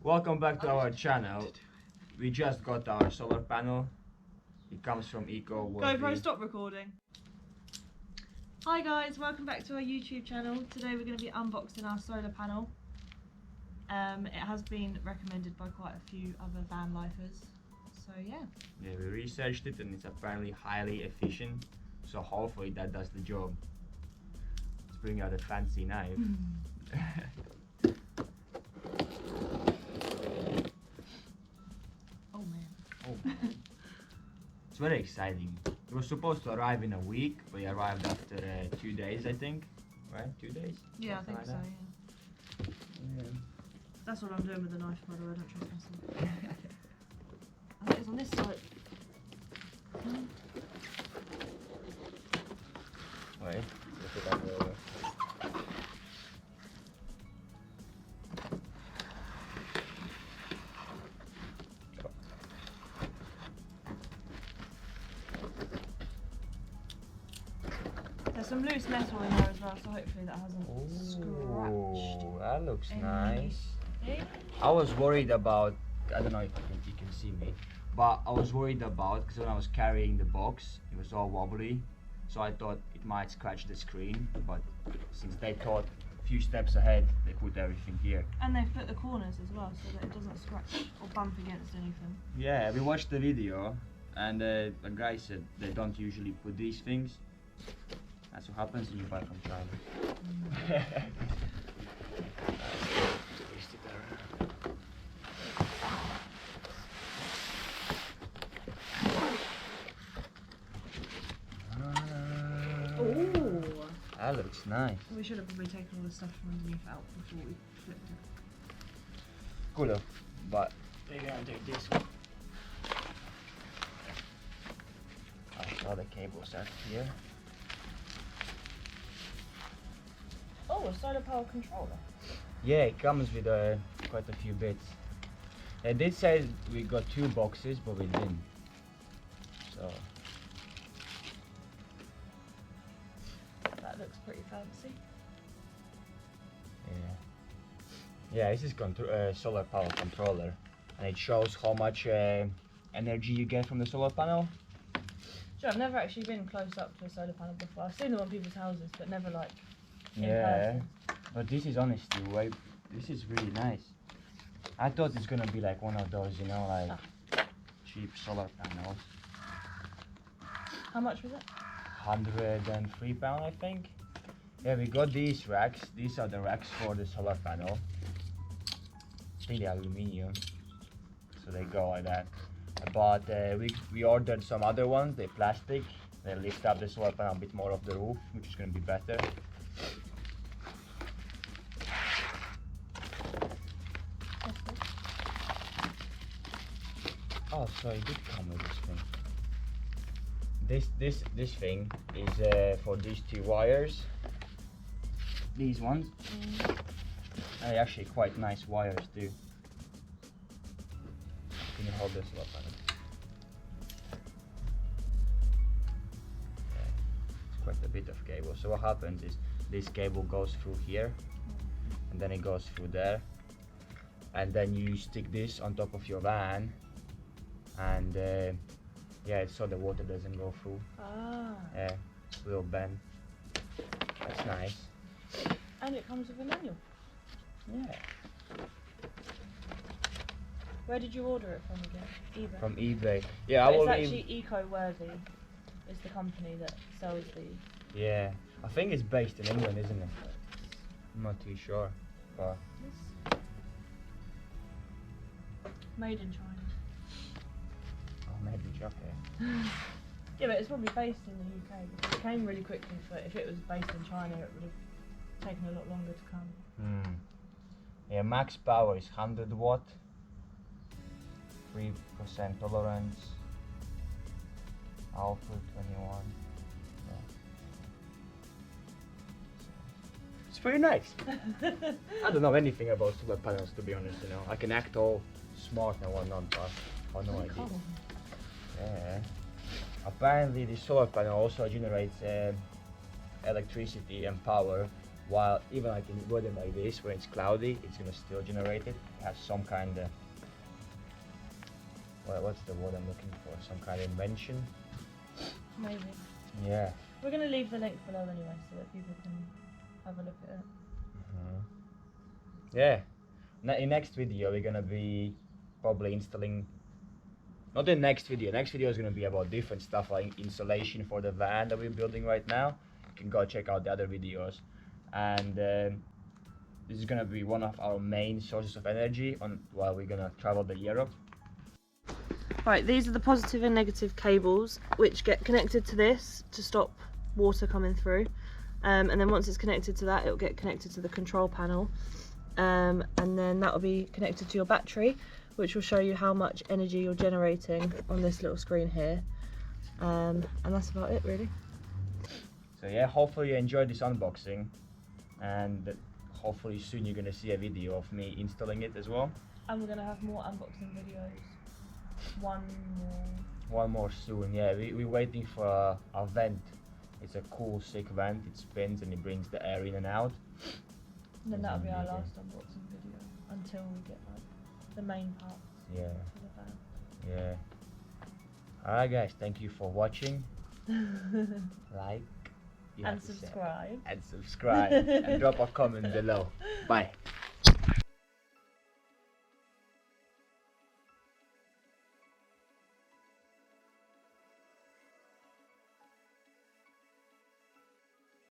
Welcome back to our channel. We just got our solar panel. It comes from GoPro, stop recording. Hi guys, welcome back to our YouTube channel. Today we're going to be unboxing our solar panel. It has been recommended by quite a few other van lifers. So yeah. Yeah, we researched it and it's apparently highly efficient. So hopefully that does the job. Let's bring out a fancy knife. Oh man. Oh man. It's very exciting. It was supposed to arrive in a week, but it arrived after 2 days, I think. Right? 2 days? Yeah, I think like so, that. yeah. That's what I'm doing with the knife, by the way, don't trust myself. I think it's on this side. Wait, look at that over. There's some loose metal in there as well, so hopefully that hasn't scratched. Oh, that looks any- nice. See? I was worried about, I don't know if you can see me, but I was worried about, because when I was carrying the box, it was all wobbly, so I thought it might scratch the screen, but since they thought a few steps ahead, they put everything here. And they've put the corners as well, so that it doesn't scratch or bump against anything. Yeah, we watched the video, and the guy said they don't usually put these things. That's what happens when you buy from China. Ooh! That looks nice. We should have probably taken all the stuff from underneath out before we flipped it. Cool though, but maybe I'll take this one. All the cables are here. Oh, a solar power controller. Yeah, it comes with quite a few bits. They did say we got 2 boxes, but we didn't. So That looks pretty fancy. yeah, this is solar power controller, and it shows how much energy you get from the solar panel. Sure, I've never actually been close up to a solar panel before. I've seen them on people's houses, but never like in person. But this is honestly this is really nice. I thought it's gonna be like one of those, you know, like cheap solar panels. How much was it? £103, I think. Yeah, we got these racks. These are the racks for the solar panel. I think they're aluminium, so they go like that. But we ordered some other ones. They're plastic. They lift up the solar panel a bit more off the roof, which is gonna be better. That's good. Oh, so it did come with this thing. This thing is for these 2 wires. These ones. And they're actually quite nice wires too. Can you hold this up? Yeah, it's quite a bit of cable. So what happens is this cable goes through here, and then it goes through there, and then you stick this on top of your van, and yeah, it's so the water doesn't go through. Ah. Yeah, it's a little bend. That's nice. And it comes with a manual. Yeah. Where did you order it from again? eBay. From eBay. Yeah, But I will it's leave. actually Eco-Worthy. Is the company that sells the. Yeah, I think it's based in England, isn't it? I'm not too sure, but Made in China. oh, maybe okay. Yeah, but it's probably based in the UK because it came really quickly. But if it was based in China, it would have taken a lot longer to come. Yeah, max power is 100 watt, 3% tolerance, output 21. Yeah. It's pretty nice. I don't know anything about solar panels, to be honest. You know, I can act all smart and whatnot, but I have no idea. Cool. Yeah. Apparently, the solar panel also generates electricity and power while even like in weather like this, when it's cloudy, it's gonna still generate it. It has some kind of, well, what's the word I'm looking for? Some kind of invention. Maybe. Yeah. We're going to leave the link below anyway so that people can have a look at it. Yeah. In next video we're gonna be probably installing. Not the next video. Next video is gonna be about different stuff like insulation for the van that we're building right now. You can go check out the other videos. And this is gonna be one of our main sources of energy on while we're gonna travel to Europe. Right, these are the positive and negative cables which get connected to this to stop water coming through. And then once it's connected to that, it'll get connected to the control panel. And then that will be connected to your battery, which will show you how much energy you're generating on this little screen here. And that's about it really. So yeah, hopefully you enjoyed this unboxing, and hopefully soon you're gonna see a video of me installing it as well. And we're gonna have more unboxing videos. One more soon. Yeah, we're waiting for a vent. It's a cool, sick vent. It spins and it brings the air in and out. And then that'll be our last unboxing video until we get like the main parts. Yeah. For the van. Yeah. Alright guys, thank you for watching. Like and subscribe. And subscribe and drop a comment below. Bye.